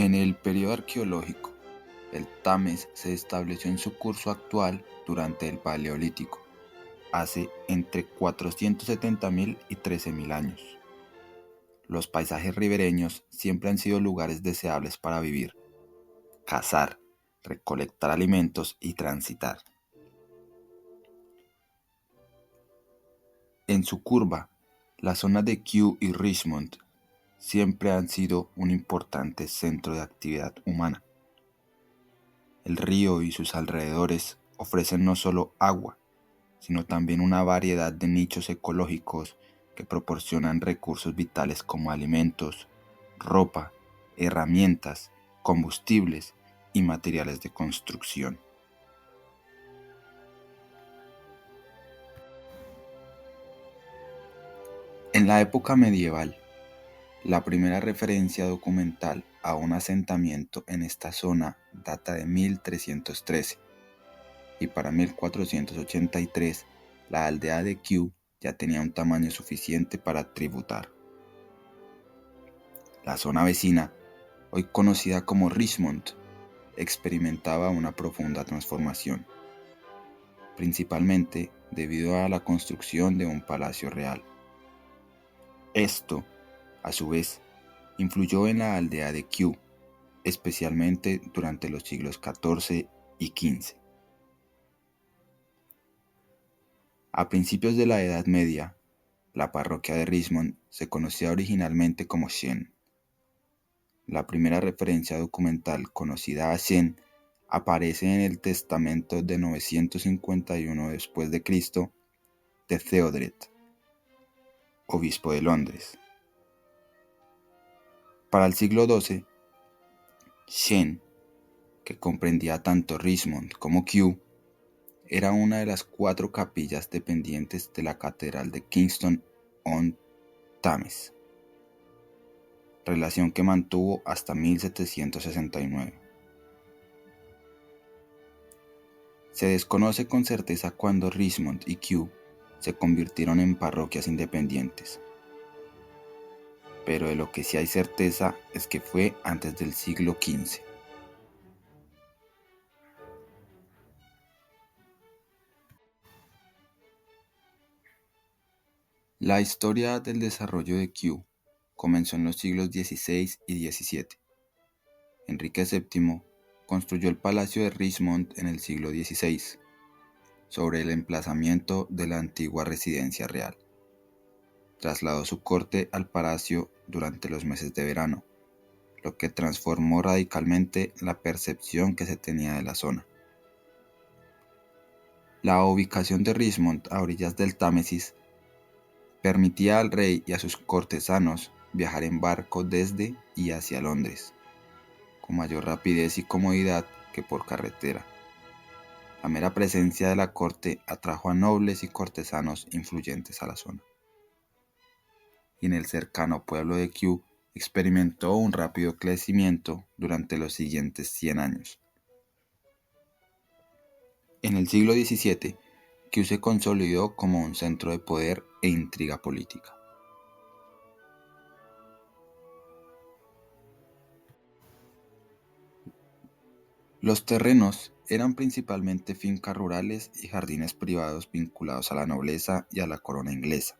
En el período arqueológico, el Tames se estableció en su curso actual durante el Paleolítico, hace entre 470.000 y 13.000 años. Los paisajes ribereños siempre han sido lugares deseables para vivir, cazar, recolectar alimentos y transitar. En su curva, la zona de Kew y Richmond siempre han sido un importante centro de actividad humana. El río y sus alrededores ofrecen no solo agua, sino también una variedad de nichos ecológicos que proporcionan recursos vitales como alimentos, ropa, herramientas, combustibles y materiales de construcción. En la época medieval, la primera referencia documental a un asentamiento en esta zona data de 1313 y para 1483 la aldea de Kew ya tenía un tamaño suficiente para tributar. La zona vecina, hoy conocida como Richmond, experimentaba una profunda transformación, principalmente debido a la construcción de un palacio real. Esto, a su vez, influyó en la aldea de Kew, especialmente durante los siglos XIV y XV. A principios de la Edad Media, la parroquia de Richmond se conocía originalmente como Shen. La primera referencia documental conocida a Shen aparece en el testamento de 951 después de Cristo de Theodoret, obispo de Londres. Para el siglo XII, Shen, que comprendía tanto Richmond como Kew, era una de las 4 capillas dependientes de la Catedral de Kingston-on-Thames, relación que mantuvo hasta 1769. Se desconoce con certeza cuándo Richmond y Kew se convirtieron en parroquias independientes, pero de lo que sí hay certeza es que fue antes del siglo XV. La historia del desarrollo de Kew comenzó en los siglos XVI y XVII. Enrique VII construyó el Palacio de Richmond en el siglo XVI, sobre el emplazamiento de la antigua residencia real. Trasladó su corte al palacio durante los meses de verano, lo que transformó radicalmente la percepción que se tenía de la zona. La ubicación de Richmond a orillas del Támesis permitía al rey y a sus cortesanos viajar en barco desde y hacia Londres, con mayor rapidez y comodidad que por carretera. La mera presencia de la corte atrajo a nobles y cortesanos influyentes a la zona. Y en el cercano pueblo de Kew experimentó un rápido crecimiento durante los siguientes 100 años. En el siglo XVII, Kew se consolidó como un centro de poder e intriga política. Los terrenos eran principalmente fincas rurales y jardines privados vinculados a la nobleza y a la corona inglesa.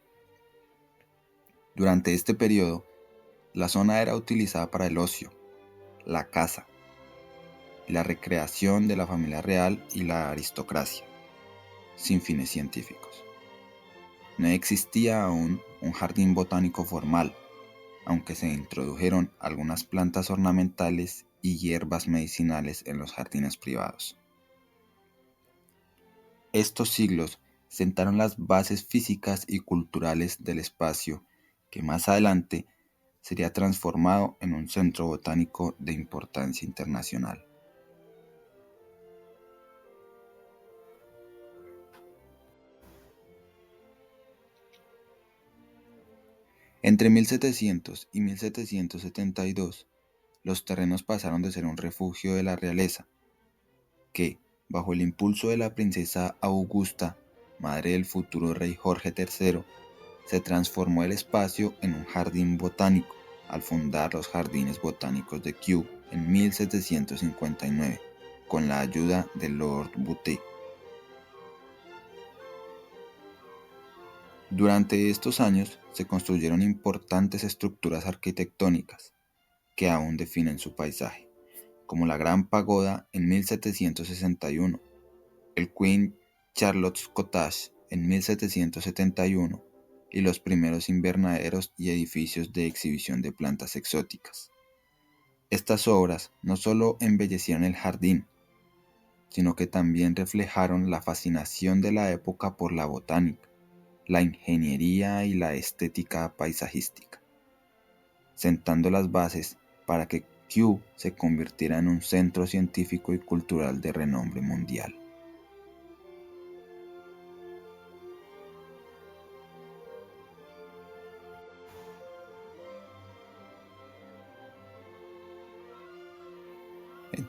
Durante este periodo, la zona era utilizada para el ocio, la caza y la recreación de la familia real y la aristocracia, sin fines científicos. No existía aún un jardín botánico formal, aunque se introdujeron algunas plantas ornamentales y hierbas medicinales en los jardines privados. Estos siglos sentaron las bases físicas y culturales del espacio que más adelante sería transformado en un centro botánico de importancia internacional. Entre 1700 y 1772, los terrenos pasaron de ser un refugio de la realeza, que, bajo el impulso de la princesa Augusta, madre del futuro rey Jorge III, se transformó el espacio en un jardín botánico al fundar los Jardines Botánicos de Kew en 1759, con la ayuda de Lord Bute. Durante estos años se construyeron importantes estructuras arquitectónicas que aún definen su paisaje, como la Gran Pagoda en 1761, el Queen Charlotte's Cottage en 1771 y los primeros invernaderos y edificios de exhibición de plantas exóticas. Estas obras no solo embellecieron el jardín, sino que también reflejaron la fascinación de la época por la botánica, la ingeniería y la estética paisajística, sentando las bases para que Kew se convirtiera en un centro científico y cultural de renombre mundial.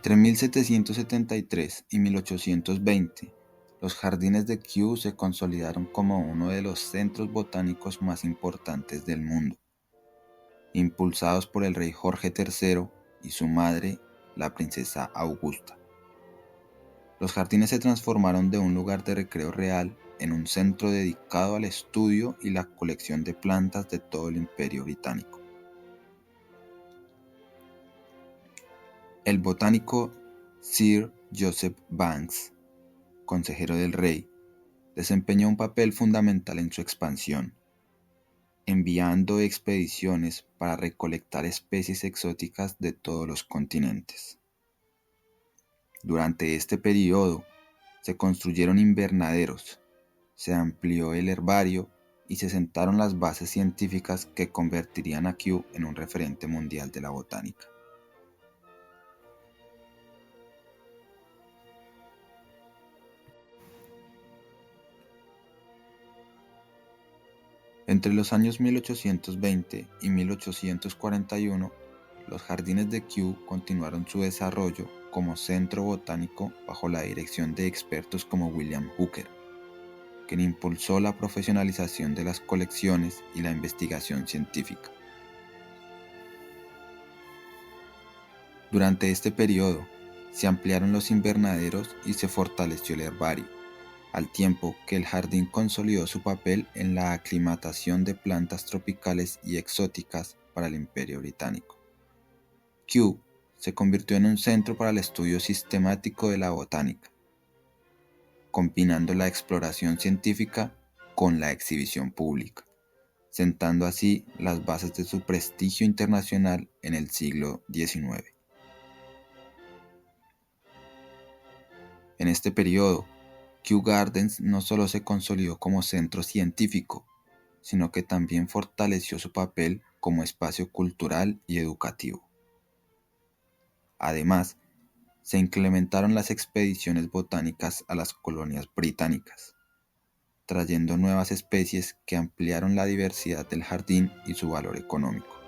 Entre 1773 y 1820, los jardines de Kew se consolidaron como uno de los centros botánicos más importantes del mundo, impulsados por el rey Jorge III y su madre, la princesa Augusta. Los jardines se transformaron de un lugar de recreo real en un centro dedicado al estudio y la colección de plantas de todo el Imperio Británico. El botánico Sir Joseph Banks, consejero del rey, desempeñó un papel fundamental en su expansión, enviando expediciones para recolectar especies exóticas de todos los continentes. Durante este periodo se construyeron invernaderos, se amplió el herbario y se sentaron las bases científicas que convertirían a Kew en un referente mundial de la botánica. Entre los años 1820 y 1841, los jardines de Kew continuaron su desarrollo como centro botánico bajo la dirección de expertos como William Hooker, quien impulsó la profesionalización de las colecciones y la investigación científica. Durante este periodo, se ampliaron los invernaderos y se fortaleció el herbario, al tiempo que el jardín consolidó su papel en la aclimatación de plantas tropicales y exóticas para el Imperio Británico. Kew se convirtió en un centro para el estudio sistemático de la botánica, combinando la exploración científica con la exhibición pública, sentando así las bases de su prestigio internacional en el siglo XIX. En este periodo, Kew Gardens no solo se consolidó como centro científico, sino que también fortaleció su papel como espacio cultural y educativo. Además, se implementaron las expediciones botánicas a las colonias británicas, trayendo nuevas especies que ampliaron la diversidad del jardín y su valor económico.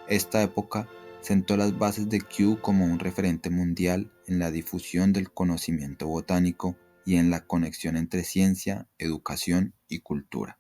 Esta época sentó las bases de Kew como un referente mundial en la difusión del conocimiento botánico y en la conexión entre ciencia, educación y cultura.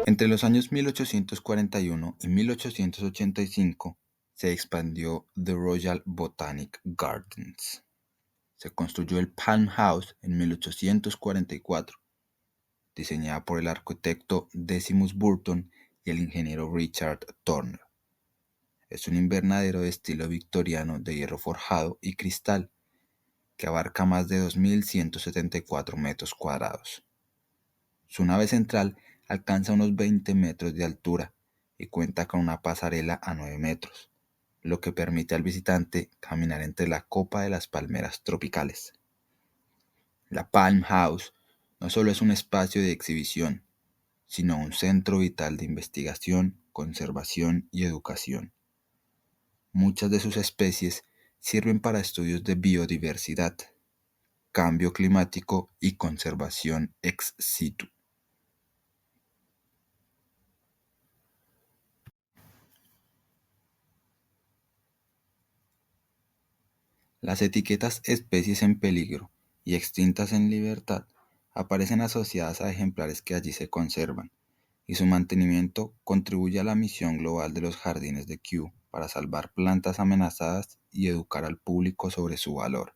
Entre los años 1841 y 1885 se expandió The Royal Botanic Gardens. Se construyó el Palm House en 1844, diseñada por el arquitecto Decimus Burton y el ingeniero Richard Turner. Es un invernadero de estilo victoriano de hierro forjado y cristal que abarca más de 2.174 metros cuadrados. Su nave central alcanza unos 20 metros de altura y cuenta con una pasarela a 9 metros, lo que permite al visitante caminar entre la copa de las palmeras tropicales. La Palm House no solo es un espacio de exhibición, sino un centro vital de investigación, conservación y educación. Muchas de sus especies sirven para estudios de biodiversidad, cambio climático y conservación ex situ. Las etiquetas especies en peligro y extintas en libertad aparecen asociadas a ejemplares que allí se conservan, y su mantenimiento contribuye a la misión global de los jardines de Kew para salvar plantas amenazadas y educar al público sobre su valor.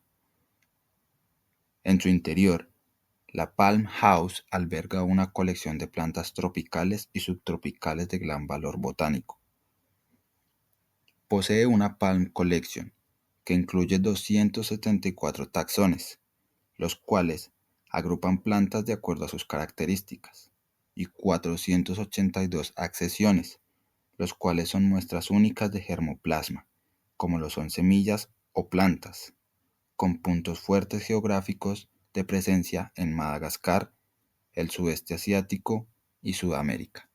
En su interior, la Palm House alberga una colección de plantas tropicales y subtropicales de gran valor botánico. Posee una Palm Collection, que incluye 274 taxones, los cuales agrupan plantas de acuerdo a sus características, y 482 accesiones, los cuales son muestras únicas de germoplasma, como lo son semillas o plantas, con puntos fuertes geográficos de presencia en Madagascar, el sudeste asiático y Sudamérica.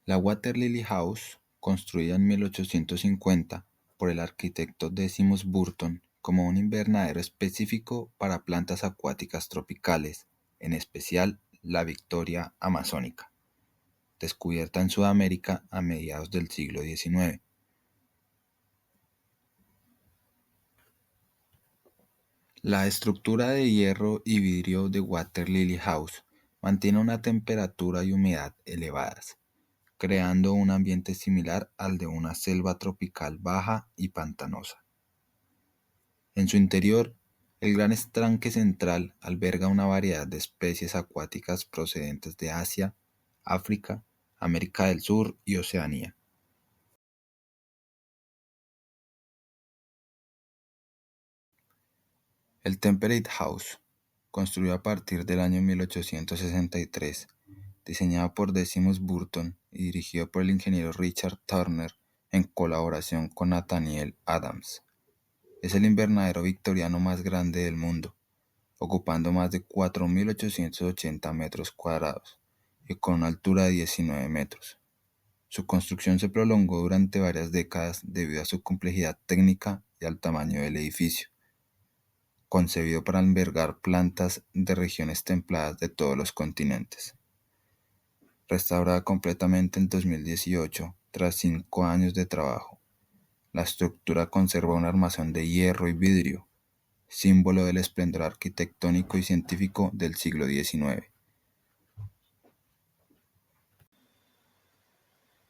La Water Lily House, construida en 1850 por el arquitecto Decimus Burton como un invernadero específico para plantas acuáticas tropicales, en especial la Victoria amazónica, descubierta en Sudamérica a mediados del siglo XIX. La estructura de hierro y vidrio de Water Lily House mantiene una temperatura y humedad elevadas, creando un ambiente similar al de una selva tropical baja y pantanosa. En su interior, el gran estanque central alberga una variedad de especies acuáticas procedentes de Asia, África, América del Sur y Oceanía. El Temperate House, construido a partir del año 1863, diseñado por Decimus Burton y dirigido por el ingeniero Richard Turner en colaboración con Nathaniel Adams. Es el invernadero victoriano más grande del mundo, ocupando más de 4.880 metros cuadrados y con una altura de 19 metros. Su construcción se prolongó durante varias décadas debido a su complejidad técnica y al tamaño del edificio, concebido para albergar plantas de regiones templadas de todos los continentes. Restaurada completamente en 2018, tras 5 años de trabajo, la estructura conserva un armazón de hierro y vidrio, símbolo del esplendor arquitectónico y científico del siglo XIX.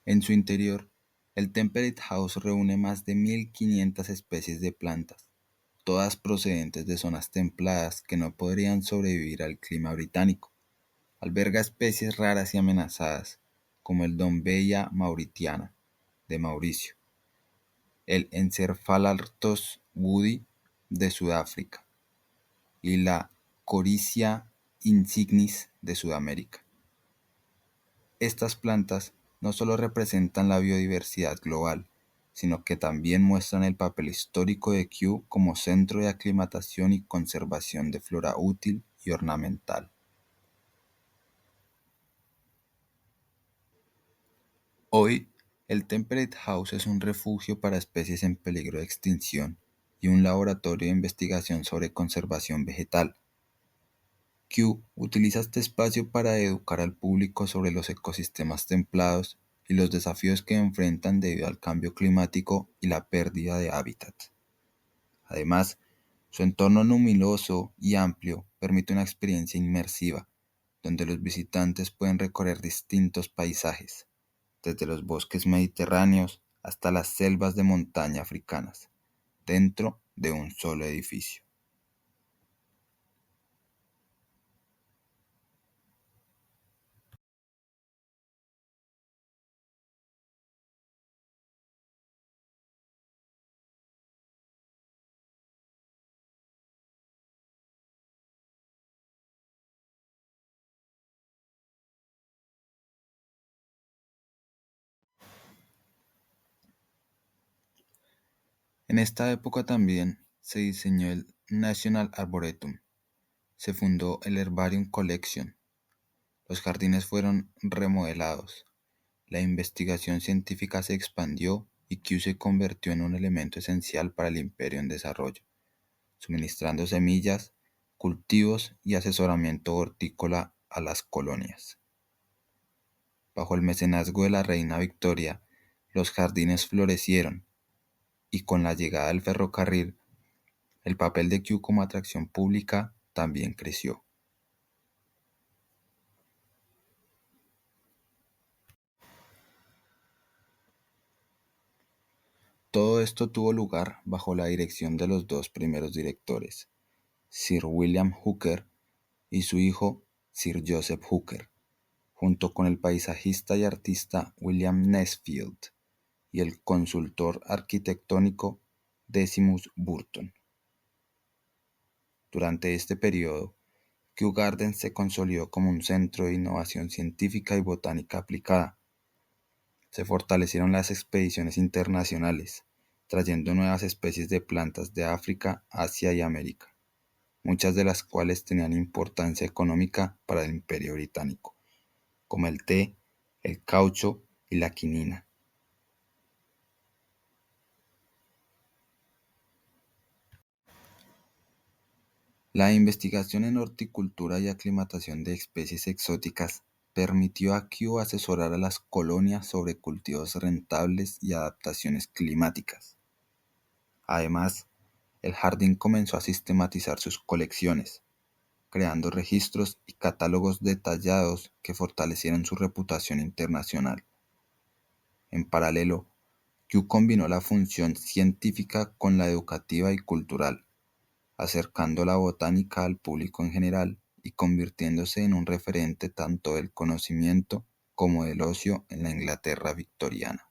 En su interior, el Temperate House reúne más de 1.500 especies de plantas, todas procedentes de zonas templadas que no podrían sobrevivir al clima británico. Alberga especies raras y amenazadas, como el Dombeia mauritiana, de Mauricio, el Encephalartos woody, de Sudáfrica, y la Coricia insignis, de Sudamérica. Estas plantas no solo representan la biodiversidad global, sino que también muestran el papel histórico de Kew como centro de aclimatación y conservación de flora útil y ornamental. Hoy, el Temperate House es un refugio para especies en peligro de extinción y un laboratorio de investigación sobre conservación vegetal. Q utiliza este espacio para educar al público sobre los ecosistemas templados y los desafíos que enfrentan debido al cambio climático y la pérdida de hábitat. Además, su entorno luminoso y amplio permite una experiencia inmersiva, donde los visitantes pueden recorrer distintos paisajes, desde los bosques mediterráneos hasta las selvas de montaña africanas, dentro de un solo edificio. En esta época también se diseñó el National Arboretum, se fundó el Herbarium Collection, los jardines fueron remodelados, la investigación científica se expandió y Kew se convirtió en un elemento esencial para el imperio en desarrollo, suministrando semillas, cultivos y asesoramiento hortícola a las colonias. Bajo el mecenazgo de la reina Victoria, los jardines florecieron y con la llegada del ferrocarril, el papel de Kew como atracción pública también creció. Todo esto tuvo lugar bajo la dirección de los dos primeros directores, Sir William Hooker y su hijo Sir Joseph Hooker, junto con el paisajista y artista William Nesfield y el consultor arquitectónico Decimus Burton. Durante este periodo, Kew Gardens se consolidó como un centro de innovación científica y botánica aplicada. Se fortalecieron las expediciones internacionales, trayendo nuevas especies de plantas de África, Asia y América, muchas de las cuales tenían importancia económica para el Imperio Británico, como el té, el caucho y la quinina. La investigación en horticultura y aclimatación de especies exóticas permitió a Kew asesorar a las colonias sobre cultivos rentables y adaptaciones climáticas. Además, el jardín comenzó a sistematizar sus colecciones, creando registros y catálogos detallados que fortalecieron su reputación internacional. En paralelo, Kew combinó la función científica con la educativa y cultural, acercando la botánica al público en general y convirtiéndose en un referente tanto del conocimiento como del ocio en la Inglaterra victoriana.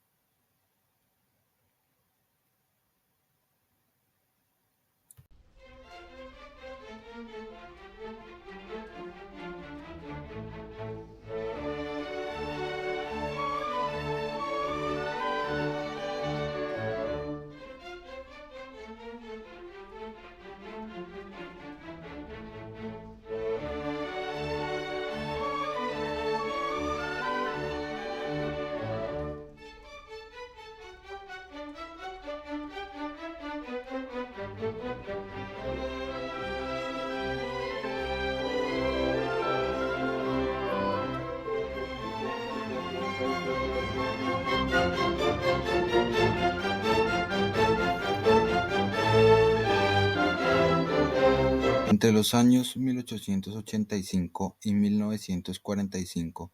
Entre los años 1885 y 1945,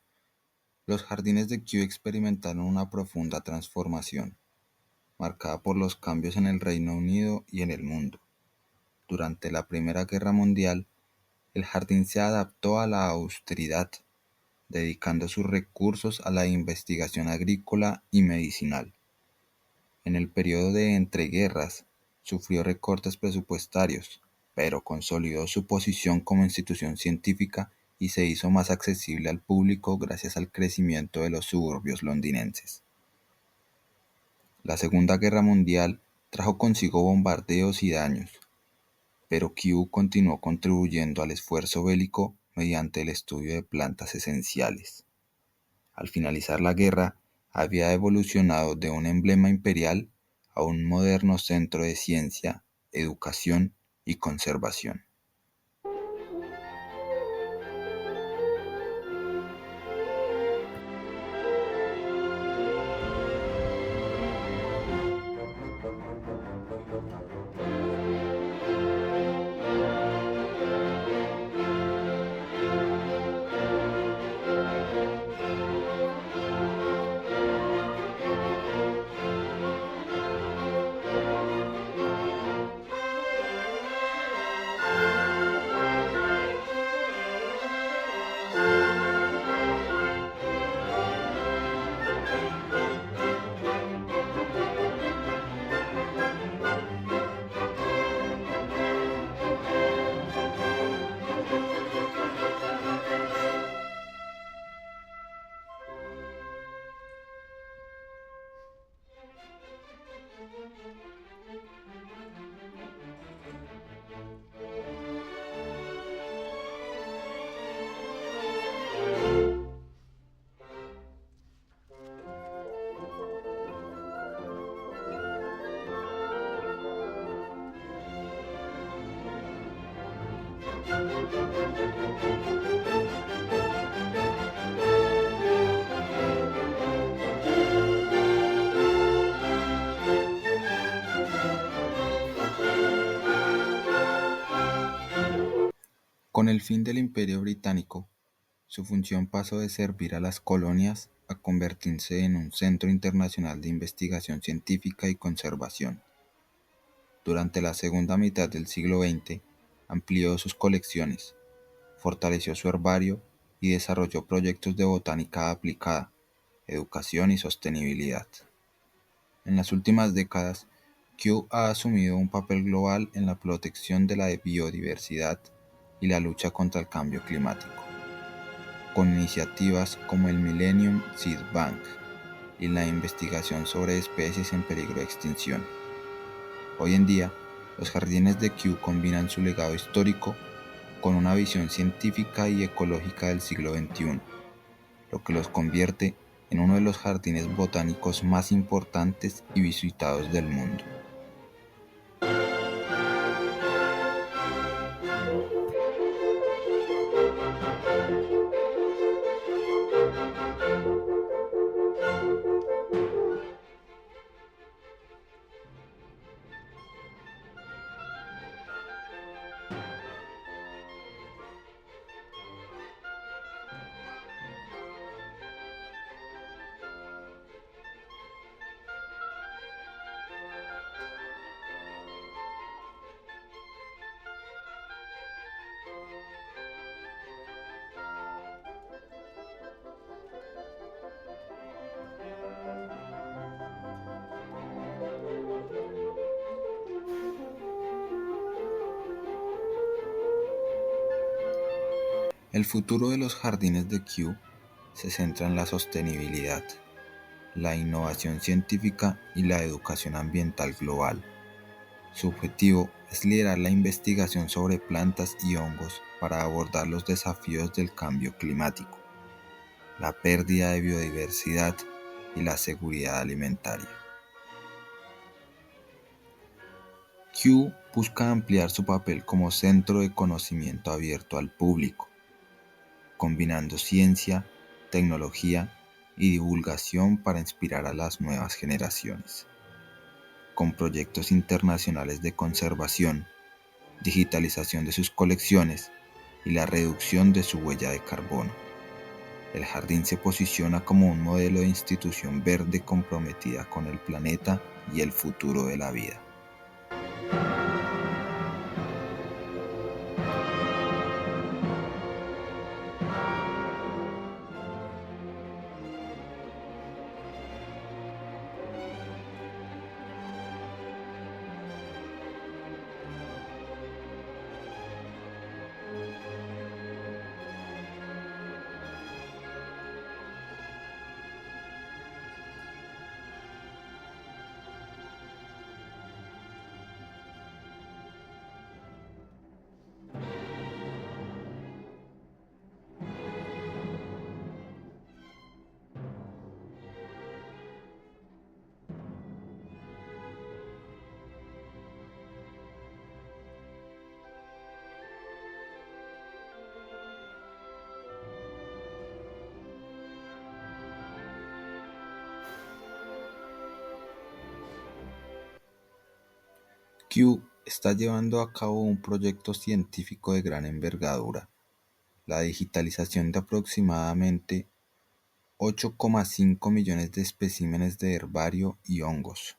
los jardines de Kew experimentaron una profunda transformación, marcada por los cambios en el Reino Unido y en el mundo. Durante la Primera Guerra Mundial, el jardín se adaptó a la austeridad, dedicando sus recursos a la investigación agrícola y medicinal. En el periodo de entreguerras, sufrió recortes presupuestarios, pero consolidó su posición como institución científica y se hizo más accesible al público gracias al crecimiento de los suburbios londinenses. La Segunda Guerra Mundial trajo consigo bombardeos y daños, pero Kew continuó contribuyendo al esfuerzo bélico mediante el estudio de plantas esenciales. Al finalizar la guerra, había evolucionado de un emblema imperial a un moderno centro de ciencia, educación y conservación. Con el fin del Imperio Británico, su función pasó de servir a las colonias a convertirse en un centro internacional de investigación científica y conservación. Durante la segunda mitad del siglo XX, amplió sus colecciones, fortaleció su herbario y desarrolló proyectos de botánica aplicada, educación y sostenibilidad. En las últimas décadas, Kew ha asumido un papel global en la protección de la biodiversidad y la lucha contra el cambio climático, con iniciativas como el Millennium Seed Bank y la investigación sobre especies en peligro de extinción. Hoy en día, los jardines de Kew combinan su legado histórico con una visión científica y ecológica del siglo XXI, lo que los convierte en uno de los jardines botánicos más importantes y visitados del mundo. El futuro de los jardines de Kew se centra en la sostenibilidad, la innovación científica y la educación ambiental global. Su objetivo es liderar la investigación sobre plantas y hongos para abordar los desafíos del cambio climático, la pérdida de biodiversidad y la seguridad alimentaria. Kew busca ampliar su papel como centro de conocimiento abierto al público, combinando ciencia, tecnología y divulgación para inspirar a las nuevas generaciones. Con proyectos internacionales de conservación, digitalización de sus colecciones y la reducción de su huella de carbono, el jardín se posiciona como un modelo de institución verde comprometida con el planeta y el futuro de la vida. Kew está llevando a cabo un proyecto científico de gran envergadura: la digitalización de aproximadamente 8,5 millones de especímenes de herbario y hongos.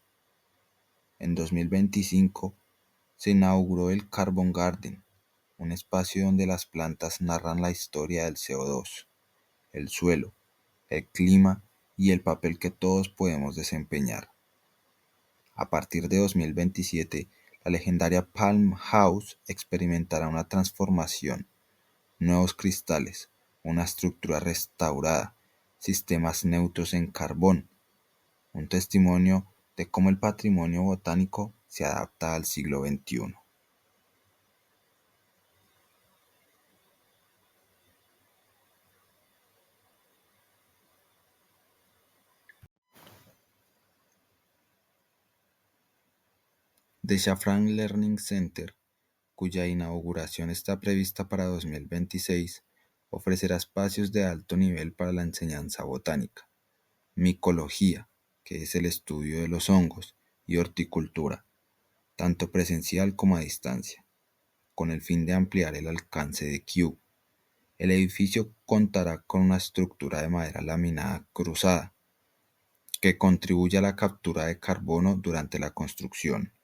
En 2025 se inauguró el Carbon Garden, un espacio donde las plantas narran la historia del CO2, el suelo, el clima y el papel que todos podemos desempeñar. A partir de 2027, la legendaria Palm House experimentará una transformación: nuevos cristales, una estructura restaurada, sistemas neutros en carbón, un testimonio de cómo el patrimonio botánico se adapta al siglo XXI. The Shafran Learning Center cuya inauguración está prevista para 2026, ofrecerá espacios de alto nivel para la enseñanza botánica, micología, que es el estudio de los hongos, y horticultura, tanto presencial como a distancia, con el fin de ampliar el alcance de Kew. El edificio contará con una estructura de madera laminada cruzada, que contribuye a la captura de carbono durante la construcción.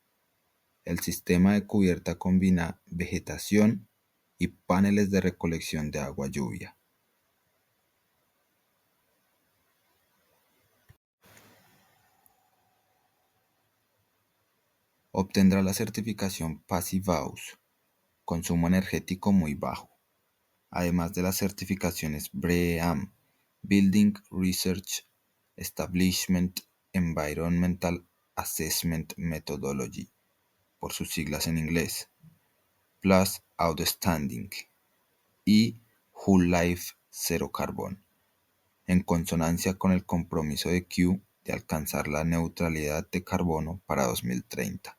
El sistema de cubierta combina vegetación y paneles de recolección de agua lluvia. Obtendrá la certificación Passive House, consumo energético muy bajo, además de las certificaciones BREEAM, Building Research Establishment Environmental Assessment Methodology, por sus siglas en inglés, Plus Outstanding, y Whole Life Zero Carbon, en consonancia con el compromiso de Kew de alcanzar la neutralidad de carbono para 2030.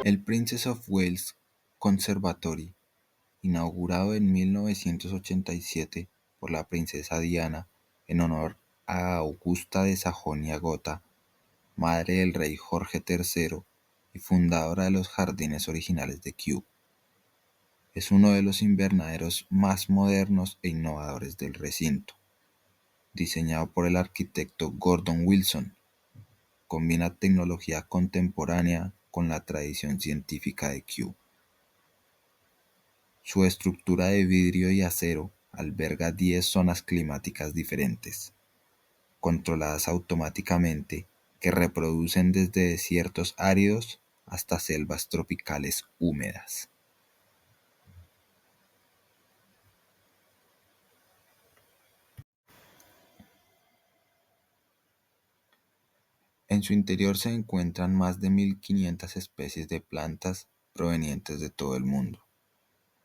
El Princess of Wales Conservatory, inaugurado en 1987 por la princesa Diana en honor a Augusta de Sajonia-Gotha, madre del rey Jorge III y fundadora de los jardines originales de Kew, es uno de los invernaderos más modernos e innovadores del recinto. Diseñado por el arquitecto Gordon Wilson, combina tecnología contemporánea con la tradición científica de Kew. Su estructura de vidrio y acero alberga 10 zonas climáticas diferentes, controladas automáticamente, que reproducen desde desiertos áridos hasta selvas tropicales húmedas. En su interior se encuentran más de 1.500 especies de plantas provenientes de todo el mundo.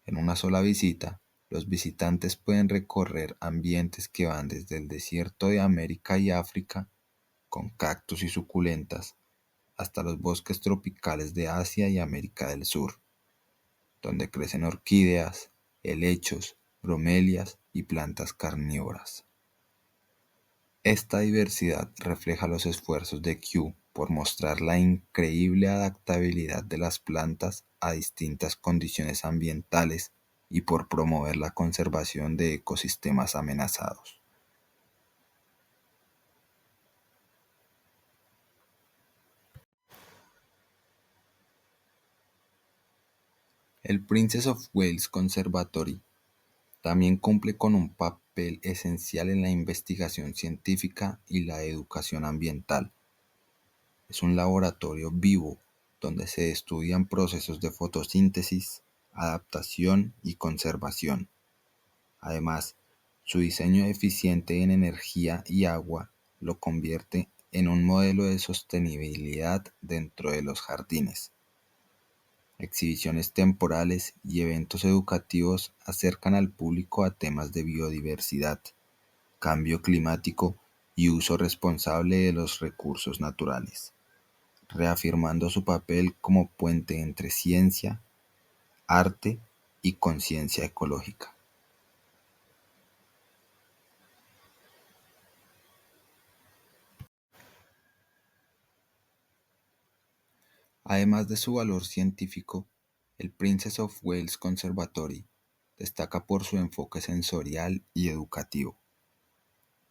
En una sola visita, los visitantes pueden recorrer ambientes que van desde el desierto de América y África, con cactus y suculentas, hasta los bosques tropicales de Asia y América del Sur, donde crecen orquídeas, helechos, bromelias y plantas carnívoras. Esta diversidad refleja los esfuerzos de Kew por mostrar la increíble adaptabilidad de las plantas a distintas condiciones ambientales y por promover la conservación de ecosistemas amenazados. El Princess of Wales Conservatory también cumple con un papel esencial en la investigación científica y la educación ambiental. Es un laboratorio vivo donde se estudian procesos de fotosíntesis, adaptación y conservación. Además, Su diseño eficiente en energía y agua lo convierte en un modelo de sostenibilidad dentro de los jardines. Exhibiciones temporales y eventos educativos acercan al público a temas de biodiversidad, cambio climático y uso responsable de los recursos naturales, reafirmando su papel como puente entre ciencia, arte y conciencia ecológica. Además de su valor científico, el Princess of Wales Conservatory destaca por su enfoque sensorial y educativo.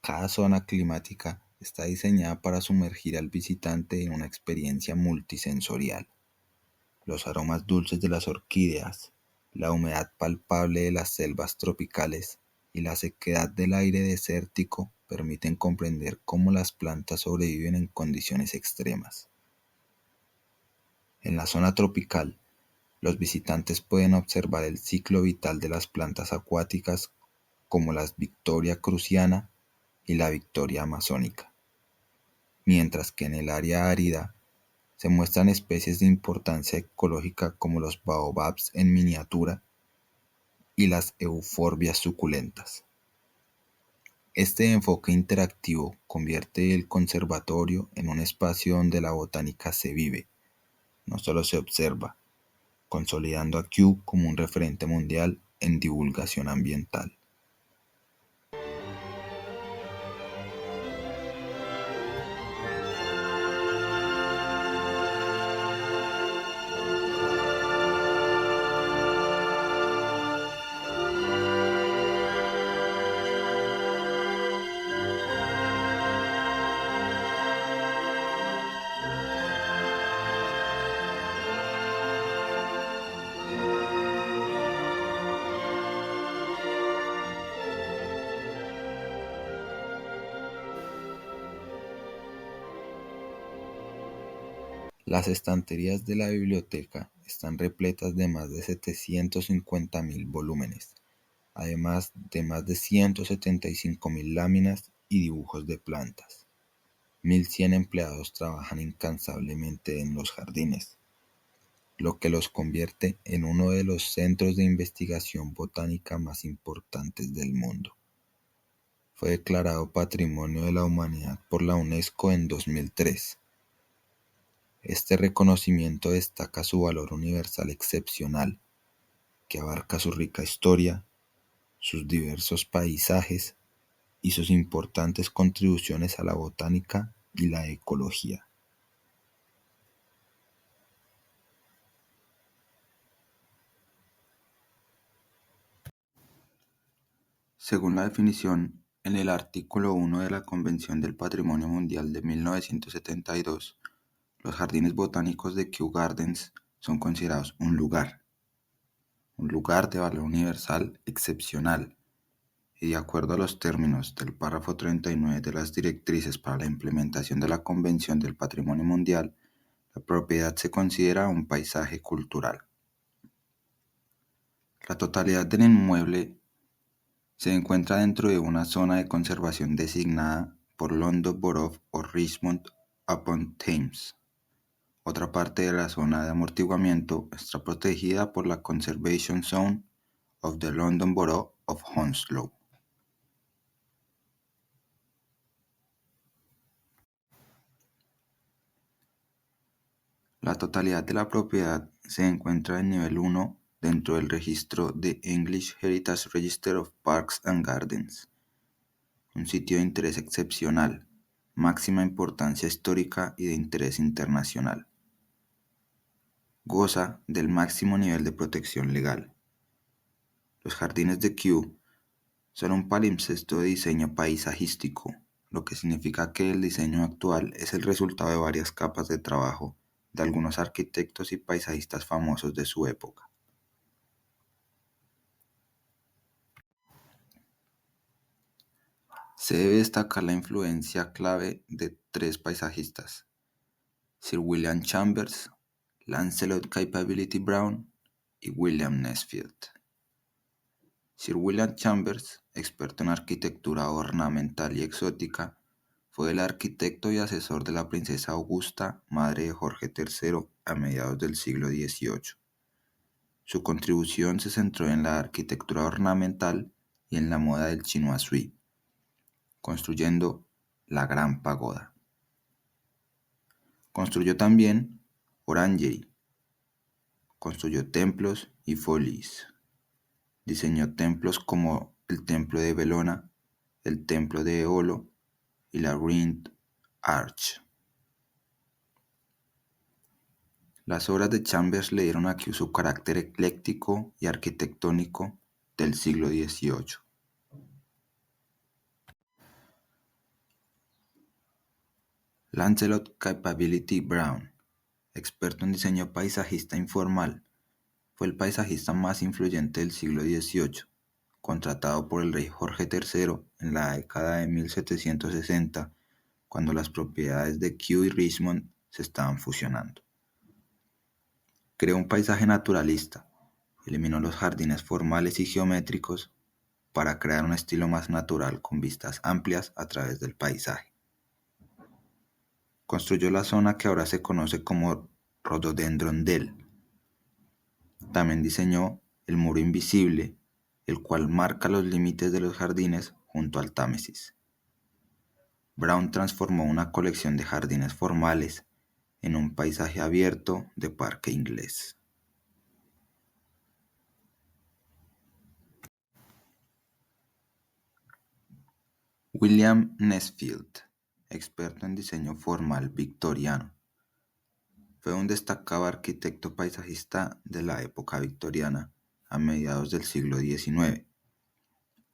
Cada zona climática está diseñada para sumergir al visitante en una experiencia multisensorial. Los aromas dulces de las orquídeas, la humedad palpable de las selvas tropicales y la sequedad del aire desértico permiten comprender cómo las plantas sobreviven en condiciones extremas. En la zona tropical, los visitantes pueden observar el ciclo vital de las plantas acuáticas como la Victoria cruciana y la Victoria amazónica, mientras que en el área árida se muestran especies de importancia ecológica como los baobabs en miniatura y las euforbias suculentas. Este enfoque interactivo convierte el conservatorio en un espacio donde la botánica se vive, no solo se observa, consolidando a Kew como un referente mundial en divulgación ambiental. Las estanterías de la biblioteca están repletas de más de 750.000 volúmenes, además de más de 175.000 láminas y dibujos de plantas. 1.100 empleados trabajan incansablemente en los jardines, lo que los convierte en uno de los centros de investigación botánica más importantes del mundo. Fue declarado Patrimonio de la Humanidad por la UNESCO en 2003. Este reconocimiento destaca su valor universal excepcional, que abarca su rica historia, sus diversos paisajes y sus importantes contribuciones a la botánica y la ecología. Según la definición en el artículo 1 de la Convención del Patrimonio Mundial de 1972, los jardines botánicos de Kew Gardens son considerados un lugar de valor universal excepcional, y de acuerdo a los términos del párrafo 39 de las directrices para la implementación de la Convención del Patrimonio Mundial, la propiedad se considera un paisaje cultural. La totalidad del inmueble se encuentra dentro de una zona de conservación designada por London Borough o Richmond upon Thames. Otra parte de la zona de amortiguamiento está protegida por la Conservation Zone of the London Borough of Hounslow. La totalidad de la propiedad se encuentra en nivel 1 dentro del registro de English Heritage Register of Parks and Gardens, un sitio de interés excepcional, máxima importancia histórica y de interés internacional. Goza del máximo nivel de protección legal. Los jardines de Kew son un palimpsesto de diseño paisajístico, lo que significa que el diseño actual es el resultado de varias capas de trabajo de algunos arquitectos y paisajistas famosos de su época. Se debe destacar la influencia clave de tres paisajistas: Sir William Chambers, Lancelot Capability Brown y William Nesfield. Sir William Chambers experto en arquitectura ornamental y exótica, fue el arquitecto y asesor de la princesa Augusta, madre de Jorge III, a mediados del siglo XVIII. Su contribución se centró en la arquitectura ornamental y en la moda del Chinois Sui, construyendo la Gran Pagoda. Construyó también orangerie, construyó templos y folies. Diseñó templos como el Templo de Bellona, el Templo de Eolo y la Grand Arch. Las obras de Chambers le dieron a Kew su carácter ecléctico y arquitectónico del siglo XVIII. Lancelot Capability Brown, experto en diseño paisajista informal, fue el paisajista más influyente del siglo XVIII, contratado por el rey Jorge III en la década de 1760, cuando las propiedades de Kew y Richmond se estaban fusionando. Creó un paisaje naturalista, eliminó los jardines formales y geométricos para crear un estilo más natural con vistas amplias a través del paisaje. Construyó la zona que ahora se conoce como Rhododendron Dell. También diseñó el muro invisible, el cual marca los límites de los jardines junto al Támesis. Brown transformó una colección de jardines formales en un paisaje abierto de parque inglés. William Nesfield, experto en diseño formal victoriano, fue un destacado arquitecto paisajista de la época victoriana a mediados del siglo XIX,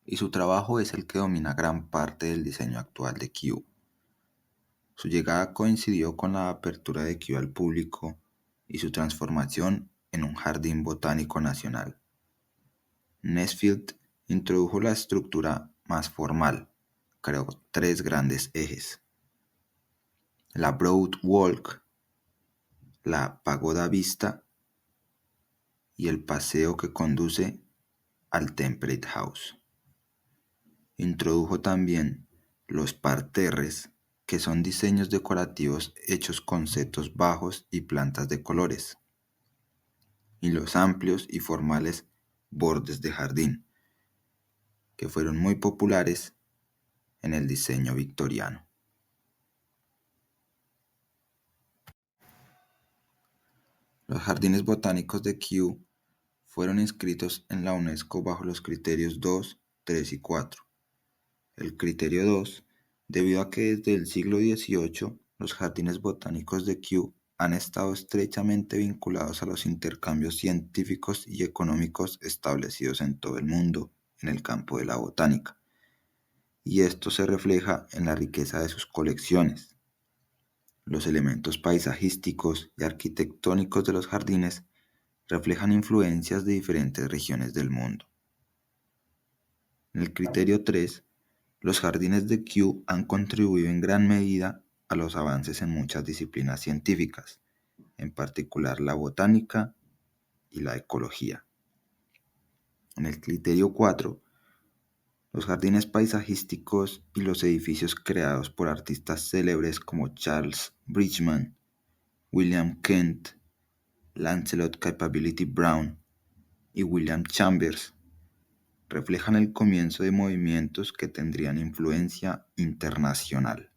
y su trabajo es el que domina gran parte del diseño actual de Kew. Su llegada coincidió con la apertura de Kew al público y su transformación en un jardín botánico nacional. Nesfield introdujo la estructura más formal, creó 3 grandes ejes: la Broad Walk, la Pagoda Vista y el paseo que conduce al Temperate House. Introdujo también los parterres, que son diseños decorativos hechos con setos bajos y plantas de colores, y los amplios y formales bordes de jardín, que fueron muy populares en el diseño victoriano. Los jardines botánicos de Kew fueron inscritos en la UNESCO bajo los criterios 2, 3 y 4. El criterio 2, debido a que desde el siglo XVIII los jardines botánicos de Kew han estado estrechamente vinculados a los intercambios científicos y económicos establecidos en todo el mundo en el campo de la botánica, y esto se refleja en la riqueza de sus colecciones. Los elementos paisajísticos y arquitectónicos de los jardines reflejan influencias de diferentes regiones del mundo. En el criterio 3, los jardines de Kew han contribuido en gran medida a los avances en muchas disciplinas científicas, en particular la botánica y la ecología. En el criterio 4, los jardines paisajísticos y los edificios creados por artistas célebres como Charles Bridgman, William Kent, Lancelot Capability Brown y William Chambers reflejan el comienzo de movimientos que tendrían influencia internacional.